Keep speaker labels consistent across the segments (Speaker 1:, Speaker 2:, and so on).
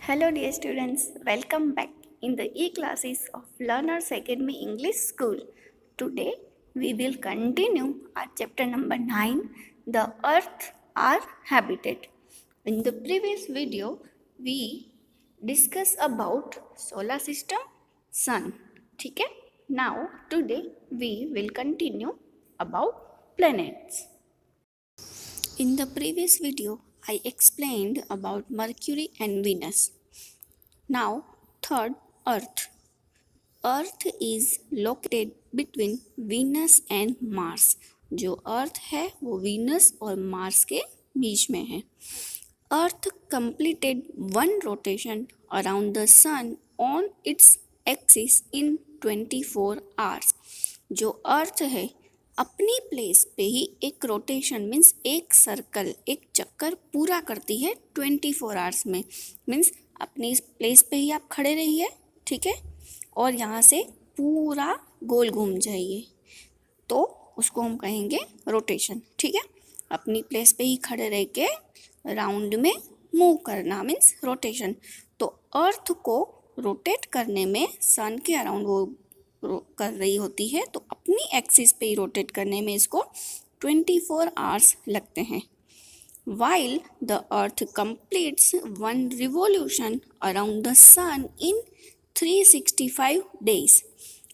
Speaker 1: Hello dear students, welcome back in the e-classes of Learners Academy English School. Today we will continue our chapter number 9, The Earth, Our Habitat. In the previous video, we discussed about solar system, sun. ठीक है? Now today we will continue about planets. In the previous video, I explained about Mercury and Venus. Now, third, Earth. Earth is located between Venus and Mars. जो अर्थ है वो Venus और Mars के बीच में है. Earth completed one rotation around the sun on its axis in 24 hours. जो अर्थ है अपनी प्लेस पे ही एक रोटेशन मीन्स एक सर्कल एक चक्कर पूरा करती है 24 आवर्स में. मीन्स अपनी प्लेस पे ही आप खड़े रहिए, ठीक है, और यहाँ से पूरा गोल घूम जाइए तो उसको हम कहेंगे रोटेशन. ठीक है, अपनी प्लेस पे ही खड़े रह के राउंड में मूव करना मीन्स रोटेशन. तो अर्थ को रोटेट करने में सन के अराउंड वो कर रही होती है, तो अपनी एक्सिस पे ही रोटेट करने में इसको 24 आवर्स लगते हैं. While the earth completes one revolution around the sun in 365 days.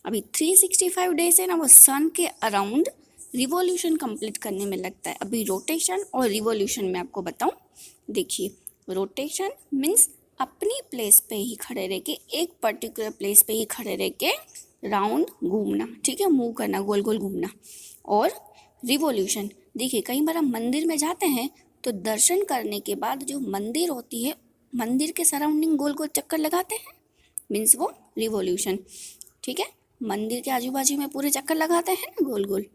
Speaker 1: अभी 365 डेज है ना, वो सन के अराउंड रिवॉल्यूशन कंप्लीट करने में लगता है. अभी रोटेशन और रिवॉल्यूशन में आपको बताऊं. देखिए, रोटेशन मीन्स अपनी प्लेस पे ही खड़े रह के एक पर्टिकुलर प्लेस पे ही खड़े रह के राउंड घूमना, ठीक है, मूव करना, गोल गोल घूमना. और रिवॉल्यूशन, देखिए कई बार हम मंदिर में जाते हैं तो दर्शन करने के बाद जो मंदिर होती है मंदिर के सराउंडिंग गोल गोल चक्कर लगाते हैं, मीन्स वो रिवॉल्यूशन. ठीक है, मंदिर के आजू बाजू में पूरे चक्कर लगाते हैं ना गोल गोल,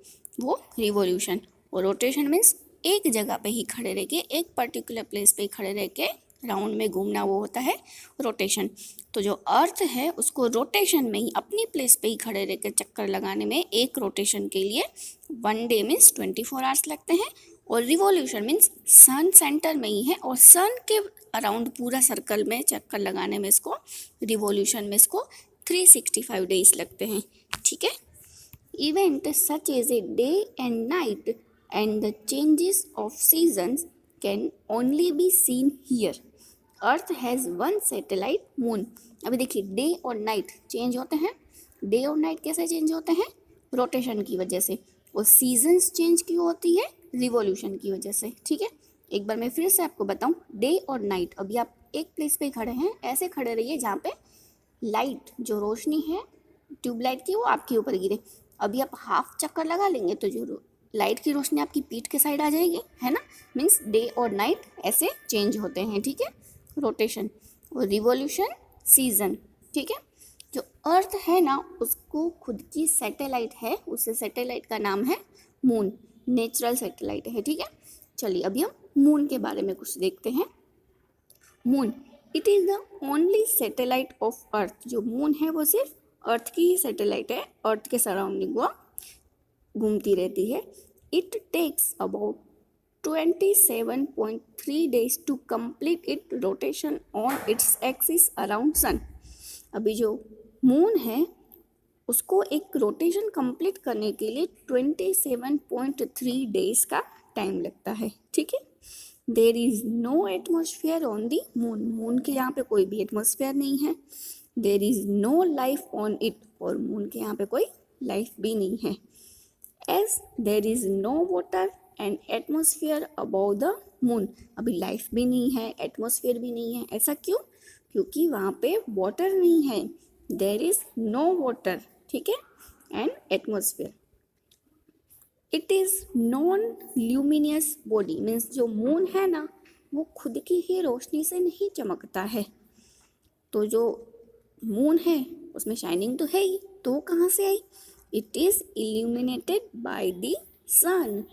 Speaker 1: वो रिवॉल्यूशन. और रोटेशन मीन्स एक जगह पे ही खड़े रह के एक पर्टिकुलर प्लेस पे ही खड़े रह के राउंड में घूमना, वो होता है रोटेशन. तो जो अर्थ है उसको रोटेशन में ही अपनी प्लेस पे ही खड़े रह के चक्कर लगाने में एक रोटेशन के लिए 1 डे मीन्स 24 आवर्स लगते हैं. और रिवॉल्यूशन मीन्स सन सेंटर में ही है और सन के अराउंड पूरा सर्कल में चक्कर लगाने में इसको रिवॉल्यूशन में इसको 365 डेज लगते हैं. ठीक है, event such as a day and night and the changes of seasons can only be seen here. Earth has one satellite moon. अभी देखिए, डे और नाइट चेंज होते हैं. डे और नाइट कैसे चेंज होते हैं? रोटेशन की वजह से. और सीजन्स चेंज क्यों होती है? रिवॉल्यूशन की वजह से. ठीक है, एक बार मैं फिर से आपको बताऊं, डे और नाइट. अभी आप एक प्लेस पे खड़े हैं, ऐसे खड़े रहिए जहाँ पे लाइट जो रोशनी है ट्यूबलाइट की वो आपके ऊपर गिरे. अभी आप हाफ चक्कर लगा लेंगे तो जो लाइट की रोशनी आपकी पीठ के साइड आ जाएगी, है ना. मीन्स डे और नाइट ऐसे चेंज होते हैं. ठीक है, रोटेशन और रिवॉल्यूशन, सीजन. ठीक है, जो अर्थ है ना उसको खुद की सैटेलाइट है, उस सैटेलाइट का नाम है मून. नेचुरल सैटेलाइट है. ठीक है, चलिए अभी हम मून के बारे में कुछ देखते हैं. Moon, it is the only satellite of earth. जो मून है वो सिर्फ अर्थ की ही सैटेलाइट है, अर्थ के सराउंडिंग वो घूमती रहती है. It takes about 27.3 days to complete it rotation on its axis around sun. अभी जो मून है उसको एक रोटेशन कंप्लीट करने के लिए 27.3 डेज का टाइम लगता है. ठीक है, there is no atmosphere on the moon. Moon के यहाँ पे कोई भी एटमोसफियर नहीं है. There is no life on it. और मून के यहाँ पे कोई लाइफ भी नहीं है. As there is no water and atmosphere above the moon. अभी लाइफ भी नहीं है, एटमोसफियर भी नहीं है. ऐसा क्यों? क्योंकि वहाँ पे वाटर नहीं है. देर इज़ नो वाटर, ठीक है, and atmosphere. It is non luminous body. Means जो मून है ना वो खुद की ही रोशनी से नहीं चमकता है. तो जो मून है उसमें शाइनिंग तो है ही, तो वो कहाँ से आई? It is illuminated by the sun.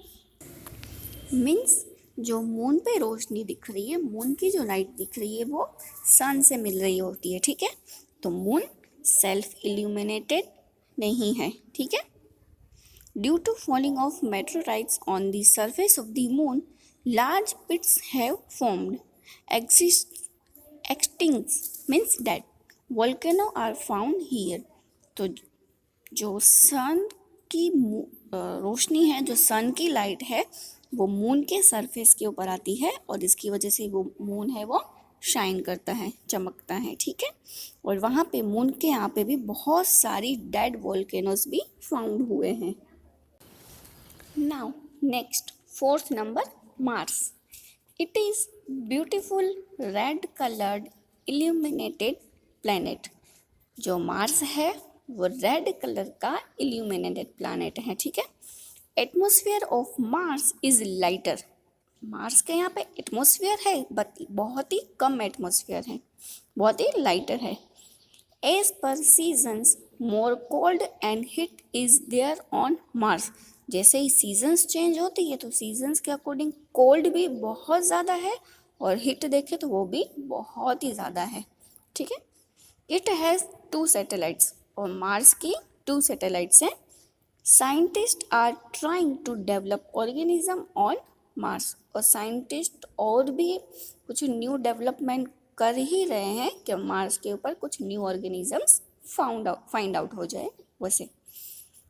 Speaker 1: Means जो मून पे रोशनी दिख रही है, मून की जो लाइट दिख रही है वो सन से मिल रही होती है. ठीक है, तो मून सेल्फ इल्यूमिनेटेड नहीं है. ठीक है, due to falling of meteorites on the surface of the moon, large pits have formed. Extinct extincts means dead. Volcano are found here. तो जो सन की रोशनी है, जो सन की लाइट है, वो मून के सरफेस के ऊपर आती है और इसकी वजह से वो मून है वो शाइन करता है, चमकता है, ठीक है। और वहाँ पे मून के यहाँ पे भी बहुत सारी डेड वोल्केनोस भी फाउंड हुए हैं। Now next 4th number, Mars. It is beautiful red coloured illuminated planet. जो मार्स है वो रेड कलर का इल्यूमिनेटेड प्लैनेट है, ठीक है। Atmosphere of Mars is lighter. Mars के यहाँ पे एटमॉस्फेयर है बट बहुत ही कम एटमॉस्फेयर है, बहुत ही लाइटर है। As per seasons more cold and heat is there on Mars. जैसे ही सीजन्स चेंज होती है तो सीजन्स के अकॉर्डिंग कोल्ड भी बहुत ज़्यादा है और हीट देखें तो वो भी बहुत ही ज़्यादा है, ठीक है। इट हैज़ 2 सैटेलाइट्स, और मार्स की 2 सैटेलाइट्स हैं। Scientist are trying to develop organism on Mars, और साइंटिस्ट और भी कुछ न्यू डेवलपमेंट कर ही रहे हैं कि मार्स के ऊपर कुछ न्यू ऑर्गेनिजम्स फाइंड आउट हो जाए वैसे।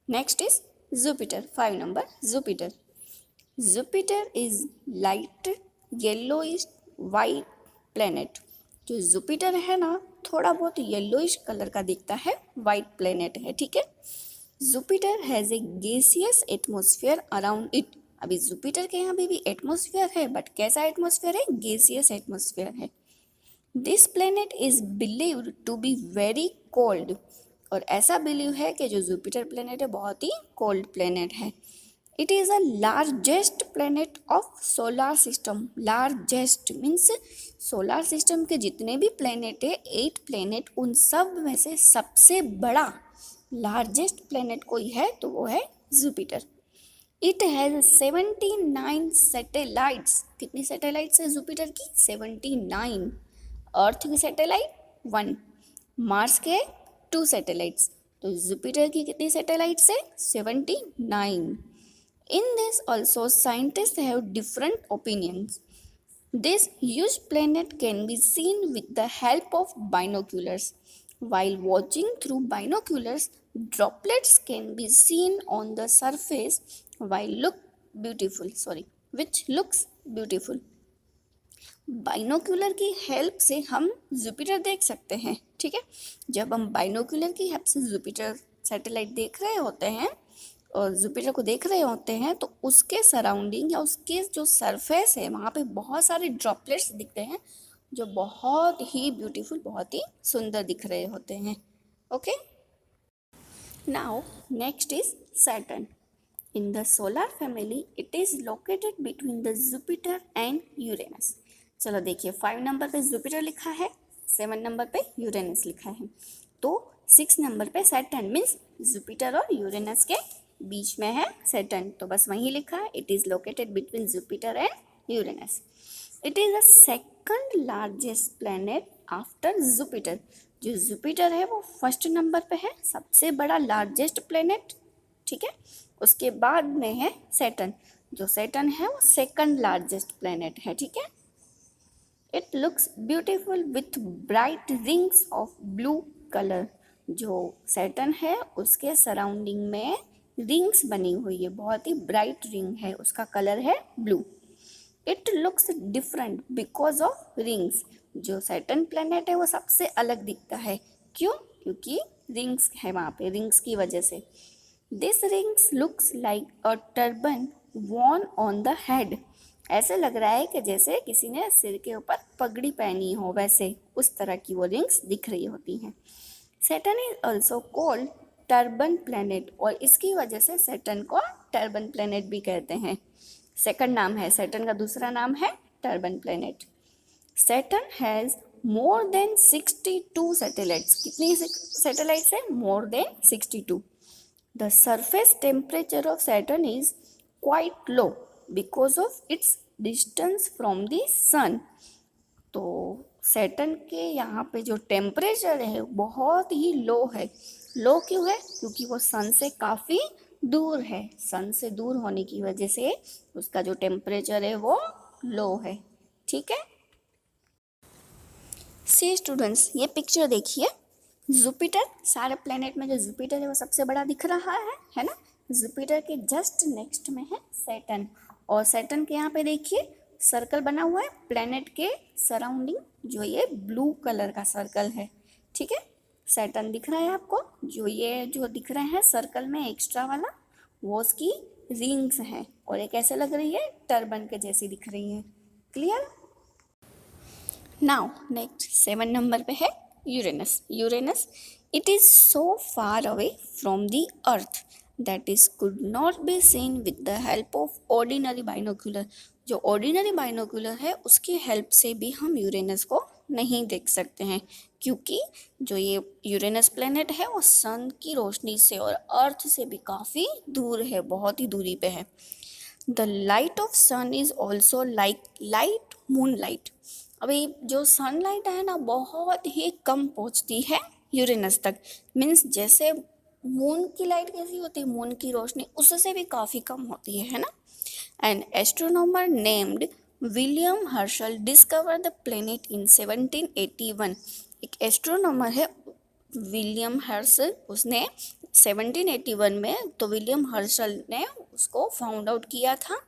Speaker 1: Next is Jupiter, 5 number, Jupiter. Jupiter is light yellowish white planet. जो जुपिटर है ना, थोड़ा बहुत येलोइश कलर का दिखता है, वाइट प्लेनेट है, ठीक है। Jupiter has a gaseous atmosphere around it. अभी जुपिटर के यहाँ भी एटमॉस्फेयर है, बट कैसा एटमॉस्फेयर है? गैसियस एटमॉस्फेयर है। This planet is believed to be very cold, और ऐसा बिलीव है कि जो जुपिटर प्लेनेट है बहुत ही कोल्ड प्लेनेट है। It is a largest planet of solar system. Largest means solar system के जितने भी प्लेनेट है, 8 प्लेनेट, उन सब में से सबसे बड़ा लार्जेस्ट प्लेनेट कोई है तो वो है जुपिटर। It has 79 satellites. कितनी सैटेलाइट्स है जुपिटर की? 79। अर्थ की सैटेलाइट 1, मार्स के 2 सैटेलाइट्स, तो जुपिटर की कितनी सैटेलाइट्स है? 79। In this also scientists have different opinions. This huge planet can be seen with the help of binoculars. While watching through binoculars, droplets can be seen on the surface which looks beautiful. Binocular की help से हम Jupiter देख सकते हैं, ठीक है। जब हम बाइनोक्यूलर की हेल्प से जुपिटर सैटेलाइट देख रहे होते हैं और जुपिटर को देख रहे होते हैं तो उसके सराउंडिंग या उसके जो सरफेस है वहाँ पे बहुत सारे ड्रॉपलेट्स दिखते हैं जो बहुत ही ब्यूटीफुल, बहुत ही सुंदर दिख रहे होते हैं। Okay, now next is Saturn. In the solar family it is located between the Jupiter and Uranus. चलो देखिए, 5 नंबर पे जुपिटर लिखा है, 7 नंबर पे यूरेनस लिखा है, तो 6 नंबर पे सैटर्न मीन्स जुपिटर और यूरेनस के बीच में है सैटर्न, तो बस वहीं लिखा है it is located between Jupiter and Uranus. It is the second largest planet after Jupiter. जो जुपिटर है वो फर्स्ट नंबर पे है, सबसे बड़ा लार्जेस्ट प्लैनेट, ठीक है। उसके बाद में है सैटर्न, जो सैटर्न है वो सेकंड लार्जेस्ट प्लैनेट है, ठीक है। It looks beautiful with bright rings of blue colour. जो सैटर्न है उसके सराउंडिंग में रिंग्स बनी हुई है, बहुत ही ब्राइट रिंग है, उसका कलर है blue. It looks different because of rings. जो सैटर्न प्लैनेट है वो सबसे अलग दिखता है, क्यों? क्योंकि रिंग्स है वहाँ पे, रिंग्स की वजह से। This rings looks like a turban worn on the head. ऐसे लग रहा है कि जैसे किसी ने सिर के ऊपर पगड़ी पहनी हो, वैसे उस तरह की वो रिंग्स दिख रही होती हैं। Saturn is also called turban planet, और इसकी वजह से सैटर्न को टर्बन प्लैनेट भी कहते हैं। सेकंड नाम है सैटर्न का, दूसरा नाम है turban planet. Saturn has more than 62 satellites. कितनी सैटेलाइट्स है? More than 62। The surface temperature of Saturn is quite low because of its distance from the sun. तो सैटर्न के यहाँ पे जो टेम्परेचर है बहुत ही लो है। लो क्यों है? क्योंकि वो सन से काफ़ी दूर है, सन से दूर होने की वजह से उसका जो टेम्परेचर है वो लो है, ठीक है। सी स्टूडेंट्स, ये पिक्चर देखिए। जुपिटर, सारे प्लेनेट में जो जुपिटर है वो सबसे बड़ा दिख रहा है ना। जुपिटर के जस्ट नेक्स्ट में है सैटर्न, और सैटर्न के यहाँ पे देखिए सर्कल बना हुआ है प्लेनेट के सराउंडिंग, जो ये ब्लू कलर का सर्कल है, ठीक है। सैटर्न दिख रहा है आपको, जो ये जो दिख रहे हैं सर्कल में एक्स्ट्रा वाला, वो उसकी रिंग्स हैं, और ये कैसे लग रही है, टर्बन के जैसी दिख रही है। क्लियर। नाउ नेक्स्ट 7 नंबर पे है Uranus. Uranus, it is so far away from the earth that is could not be seen with the help of ordinary binocular. जो ऑर्डिनरी बाइनोक्यूलर है उसकी हेल्प से भी हम यूरेनस को नहीं देख सकते हैं, क्योंकि जो ये यूरेनस प्लेनेट है वो सन की रोशनी से और अर्थ से भी काफ़ी दूर है, बहुत ही दूरी पे है। The light of sun is also like light moon light. अभी जो सनलाइट है ना बहुत ही कम पहुंचती है यूरेनस तक, मीन्स जैसे मून की लाइट कैसी होती है, मून की रोशनी उससे भी काफ़ी कम होती है ना। An astronomer named William Herschel discover the planet in 1781। एक एस्ट्रोनॉमर है विलियम हर्शल, उसने 1781 में, तो विलियम हर्शल ने उसको फाउंड आउट किया था,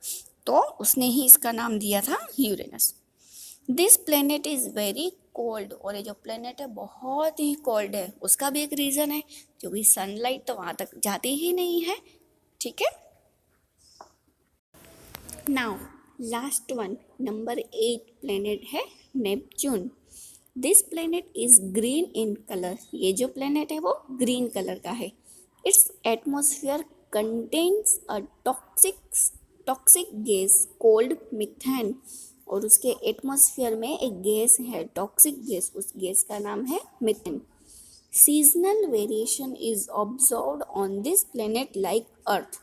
Speaker 1: तो उसने ही इसका नाम दिया था Uranus. This planet is very cold, और ये जो प्लेनेट है बहुत ही कोल्ड है। उसका भी एक रीज़न है, क्योंकि सनलाइट तो वहाँ तक जाती ही नहीं है, ठीक है। Now last one, number 8 planet है Neptune. This planet is green in colour. ये जो प्लेनेट है वो ग्रीन कलर का है। Its atmosphere contains a toxic gas called methane, और उसके एटमॉस्फेयर में एक गैस है टॉक्सिक गैस, उस गैस का नाम है methane. Seasonal variation is observed on this planet like earth.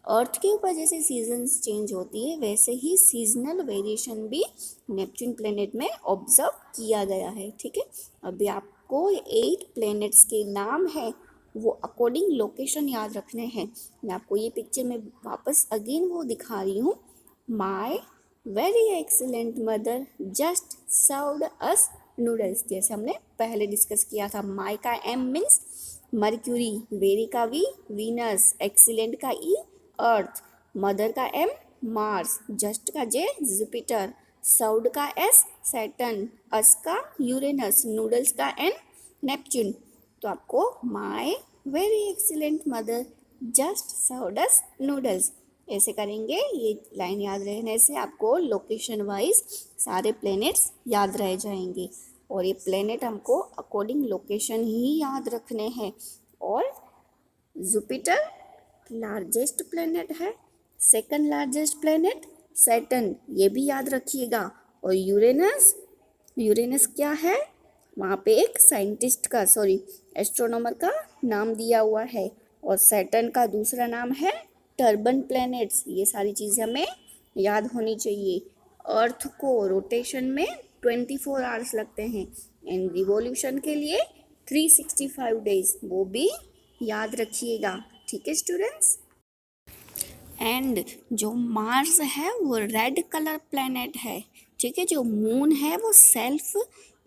Speaker 1: Earth के ऊपर जैसे सीजन्स चेंज होती है वैसे ही सीजनल वेरिएशन भी नेपच्यून प्लेनेट में ऑब्जर्व किया गया है, ठीक है। अभी आपको 8 प्लेनेट्स के नाम है वो अकॉर्डिंग लोकेशन याद रखने हैं। मैं आपको ये पिक्चर में वापस अगेन वो दिखा रही हूँ। My very excellent mother just served us noodles, जैसे हमने पहले डिस्कस किया था। माय का एम मीन्स मर्क्यूरी, वेरी का वी वीनस, एक्सीलेंट का ई अर्थ, मदर का एम मार्स, जस्ट का जे जुपिटर, सर्व्ड का एस सैटर्न, अस का यूरेनस, नूडल्स का एन नेपच्यून। तो आपको my very excellent mother just served us noodles ऐसे करेंगे। ये लाइन याद रहने से आपको लोकेशन वाइज सारे प्लैनेट्स याद रह जाएंगे, और ये प्लैनेट हमको अकॉर्डिंग लोकेशन ही याद रखने हैं। और जुपिटर लार्जेस्ट प्लैनेट है, सेकंड लार्जेस्ट प्लैनेट सैटर्न, ये भी याद रखिएगा। और यूरेनस क्या है, वहाँ पे एक साइंटिस्ट का एस्ट्रोनॉमर का नाम दिया हुआ है, और सैटर्न का दूसरा नाम है टर्बन प्लैनेट्स। ये सारी चीज़ें हमें याद होनी चाहिए। अर्थ को रोटेशन में 24 आवर्स लगते हैं, एंड रिवॉल्यूशन के लिए 365 डेज, वो भी याद रखिएगा, ठीक है स्टूडेंट्स। एंड जो मार्स है वो रेड कलर प्लैनेट है, ठीक है। जो मून है वो सेल्फ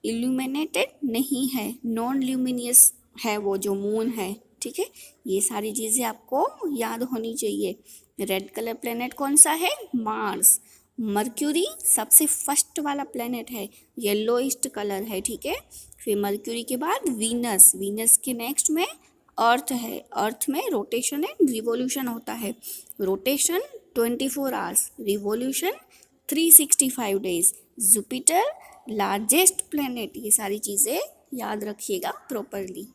Speaker 1: इल्यूमिनेटेड नहीं है, नॉन ल्यूमिनियस है वो जो मून है, ठीक है। ये सारी चीज़ें आपको याद होनी चाहिए। रेड कलर प्लैनेट कौन सा है, मार्स। मर्क्यूरी सबसे फर्स्ट वाला प्लैनेट है, येलोइस्ट कलर है, ठीक है। फिर मर्क्यूरी के बाद वीनस, वीनस के नेक्स्ट में अर्थ है, अर्थ में रोटेशन एंड रिवॉल्यूशन होता है। Rotation 24 hours, revolution 365 days. Jupiter largest planet, ये सारी चीज़ें याद रखिएगा प्रॉपरली।